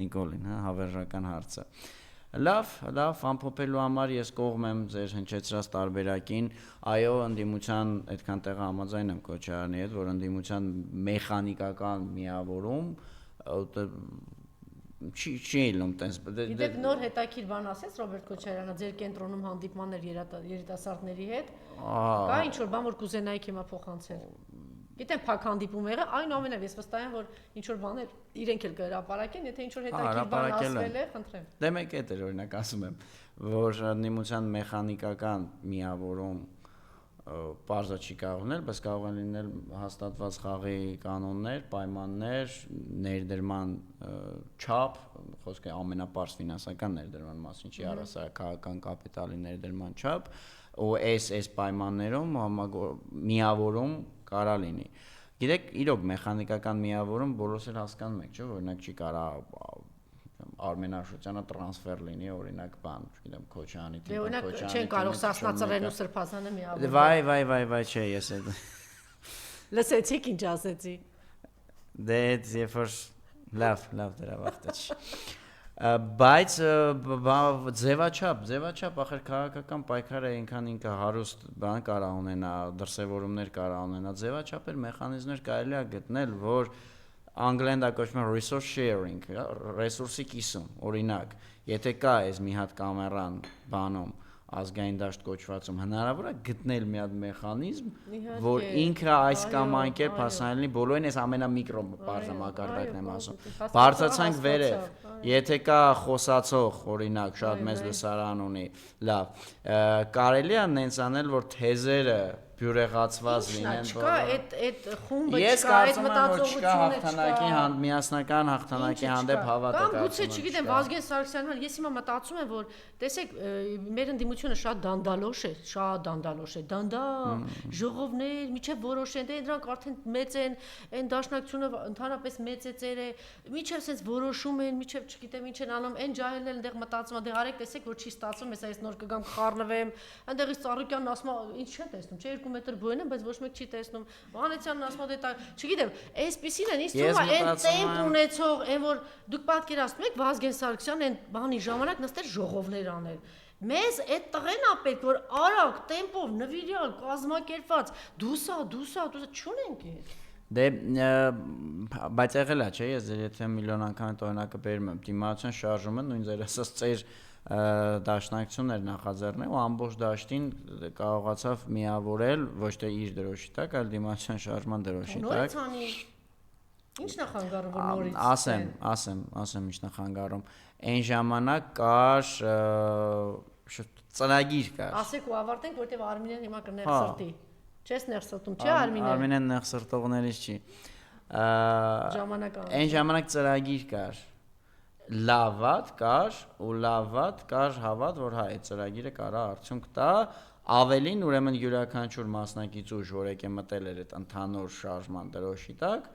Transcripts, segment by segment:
Նիկոլին, հա, հավերժական հարցը։ Լավ, ամփոփելու համար ես կողմ եմ ձեր հնչեցրած տարբերակին, այո, ընդդիմության այդքան տեղը համաձայն եմ Քոչարյանի հետ, որ ընդդիմության մեխանիկական միավորում չի լինում տենց։ Գիտեք, նոր հետաքրքիր բան ասես Ռոբերտ Քոչարյանը, ձեր կենտրոնում հանդիպմաններ երիտասարդների հետ, կա ինչ-որ բան, որ կուզենայիք հիմա փոխանցել։ Գիտեմ, փակ հանդիպում եղել, այնուամենայնիվ ես վստահ եմ, որ ինչ-որ բաներ իրենք էլ կհրապարակեն, եթե ինչ-որ հետաքրքիր բան ասվել է, խնդրեմ։ Դե մեկ էդ էր օրինակ ասում եմ, որ ընդդիմության մեխանիկական միավորում պարզը չի կարող լինել, բայց կարող են լինել հաստատված խաղի կանոններ, պայմաններ, ներդրման չափ, խոսքը ամենապարզ ֆինանսական ներդրման մասին չի, առհասարակ քաղաքական կապիտալի ներդրման չափ, ու այս պայմաններում միավորում կարա լինի։ Գիտեք, իրոք մեխանիկական միավորում բոլորս էլ հասկանում ենք, չէ՞, օրինակ չի կարա Արմեն Աշոտյանը տրանսֆեր լինի, օրինակ բան, չգիտեմ, Քոչարյանի թիմ, Քոչարյանի չեն կարող Սասնա Ծռերն ու Սրբազանը միավորել։ Վայ, չէ, ես էլ Լսեցիք ինչ ասեցի։ Դե երբ որ լավ դրա վախտը չի։ Բայց ձևաչափ, ախր քաղաքական պայքարը այնքան ինքը հարուստ բան կարա ունենա, դրսևորումներ կարա ունենա, ձևաչափեր, մեխանիզմներ կարելի է գտնել, որ անգլերեն դա կոչվում է resource sharing, ռեսուրսի կիսում, օրինակ, եթե կա այս մի հատ կամերան բանում, ազգային դաշտ կոչվածում, հնարավոր է գտնել մի հատ մեխանիզմ, որ ինքը այս կամ այն կերպ հասանելի բոլորին այս ամենամիկրո բարձր մակարդակն եմ ասում։ Բարձրացանք վերև, եթե կա խոսացող, օրինակ, շատ մեծ լսարան ունի, լավ, կարելի է նենց անել, որ թեզերը բյուրեղացված լինեն, չկա այդ խումբը, չկա այդ մտածողությունը, չկա միասնական հաղթանակի հանդեպ հավատակացում։ Կամ գուցե, չգիտեմ, Վազգեն Սարգսյանը, ես հիմա մտածում եմ, որ տեսեք, մեր ընդդիմությունը շատ դանդալոշ է, դանդաղ, ժողովներ, միջև որոշեն, դե դրանք արդեն մեծ են, այն դաշնակցությունը ընդհանրապես մեծ է ծեր է, միջև sense որոշում են, միջև չգիտեմ ինչ են անում, այն ջահելն էլ այնտեղ մտածում, դե արեք տեսեք, որ չի ստացվում, ես այս նոր կգամ կխառնվեմ, այնտեղից Ծառուկյանն ասում է, ինչ չէ տեսնում, չէ 2 մետր բույն եմ, բայց ոչ մեկ չի տեսնում։ Վանեցյանն ասում է դե չգիտեմ, այսպեսին են, ինձ թվում է այն տեմպ ունեցող, այն որ դուք պատկերացնում եք Վազգեն Սարգսյանն այն բանի ժամանակ նստել ժողովներ անել։ Մեզ այդ տղեն է պետք, որ արագ տեմպով նվիրյալ կազմակերպված դուսա չունենք այդ։ Դե բայց եղել է, չէ՞, ես ձեր եթե միլիոն անգամ այդ օրինակը բերում եմ, դիմացիան շարժումը նույն ձեր ասած ծեր դաշնակցություններ նախաձեռնել ու ամբողջ դաշտին կարողացավ միավորել ոչ թե իր դրոշի տակ, այլ դիմացիան շարժման դրոշի տակ։ Նորից անի։ Ինչ նախանգարում որ նորից։ Ասեմ ինչ նախանգարում։ Այն ժամանակ կար ծրագիր կար։ Ասեք ու ավարտենք, որտեվ Արմինեն հիմա կներսրտի։ Չես ներսրտում, չէ՞ Արմինեն։ Արմինեն ներսրտողներից չի։ Ժամանակը։ Այն ժամանակ ծրագիր կար։ Լավատ կար հավատ, որ հա այդ ծրագիրը կարա արդյունք տա, ավելին ուրեմն յուրաքանչյուր մասնակից ուժ, որ եկե մտել էր այդ ընդհանուր շարժման դրոշի տակ,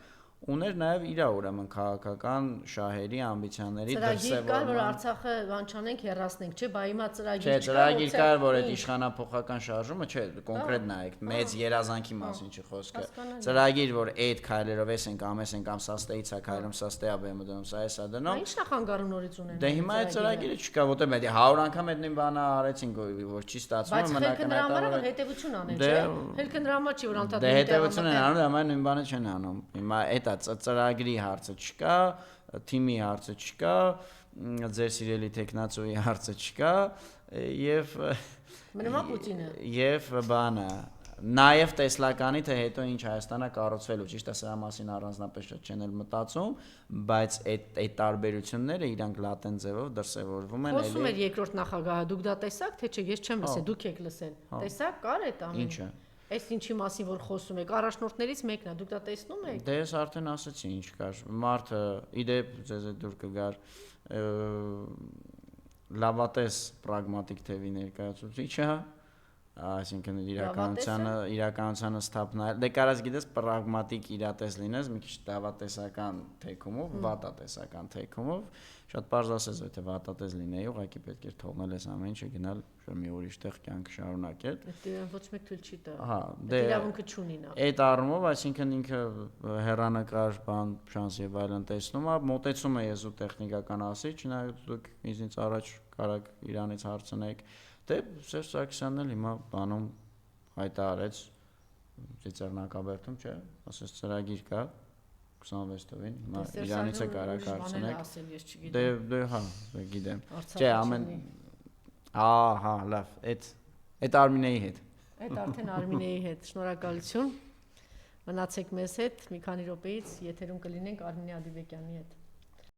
ուներ նաև իր ուրեմն քաղաքական շահերի, ամբիցիաների դրսևորման։ Ծրագիր կար, որ Արցախը վանչանենք հեռացնենք, չէ՞, բա հիմա ծրագիր չկա։ Չէ, ծրագիր կար, որ այդ իշխանափոխական շարժումը, չէ, կոնկրետ նայեք, մեծ երազանքի մասին չի խոսքը։ Ծրագիր, որ այդ քայլերով էս ենք կամ սաստեից է քայլում, սաստեյա բեմը դնում, սա էսա դնում։ Ինչ նախանգարում նորից ունեն։ Դե հիմա այդ ծրագիրը չկա, որտեղ մենք 100 անգամ այդ նույն բանը արեցինք, որ չի ստացվում, մնականակավորը հետևություն անեն, չէ՞։ Հելքը նրա համար չի, որ անդադար։ Դե հետևություն են անում, համայն նույն բանը չեն անում։ Հիմա այդ ծրագրի հարցը չկա, թիմի հարցը չկա, ձեր սիրելի տեխնացուի հարցը չկա եւ մնում է Պուտինը եւ բանը նաեւ տեսլականի թե հետո ինչ Հայաստանը կառուցվելու ճիշտ է սրա մասին առանձնապես չեն էլ մտածում, բայց այդ տարբերությունները իրանք լատեն ձևով դրսևորվում են։ Խոսում էր երկրորդ նախագահը, դուք դա տեսաք թե չէ, ես չեմ լսել, դուք եք լսել։ Տեսաք կար այդ ամենը։ Ինչը։ Այս ինչի մասին որ խոսում եք, առաջնորդներից մեկն է, դուք դա տեսնում եք։ Դե ես արդեն ասացի ինչ կար։ Մարդը իդեպ ձեզ դուր կգար լավատես պրագմատիկ թևի ներկայացուցիչը, այսինքն իրականությանը սթափնել։ Դե կարած գիտես պրագմատիկ իրատես լինես, մի քիչ դավատեսական թեքումով, վատատեսական թեքումով, շատ պարզ ասես, եթե վատատես լինեի, ուղղակի պետք էր թողնել այս ամեն ինչը գնալ մի ուրիշ տեղ կյանք շարունակել։ Դա ոչ մեկ թույլ չի տա։ Հա, դե իրավունքը չունի նա։ Այդ առումով, այսինքն ինքը հեռանկար բան, շանս եւ այլն տեսնում է, մոտեցում է ես ու տեխնիկական ասի, չնայած դուք ինձ առաջ կարաք Իրանից հարցնեք, դե Սերժ Սարգսյանն էլ հիմա բանում հայտարարեց Ծիծեռնակաբերդում, չէ՞, ասես ծրագիր կա 26-ին, հիմա Իրանից է կարաք հարցնեք։ Դե հա, գիտեմ։ Չէ, ամեն Ահա, լավ, այդ Արմինեի հետ։ Այդ արդեն Արմինեի հետ, շնորհակալություն։ Մնացեք մեզ հետ, մի քանի րոպեից եթերում կլինենք Արմինե Ադիբեկյանի հետ։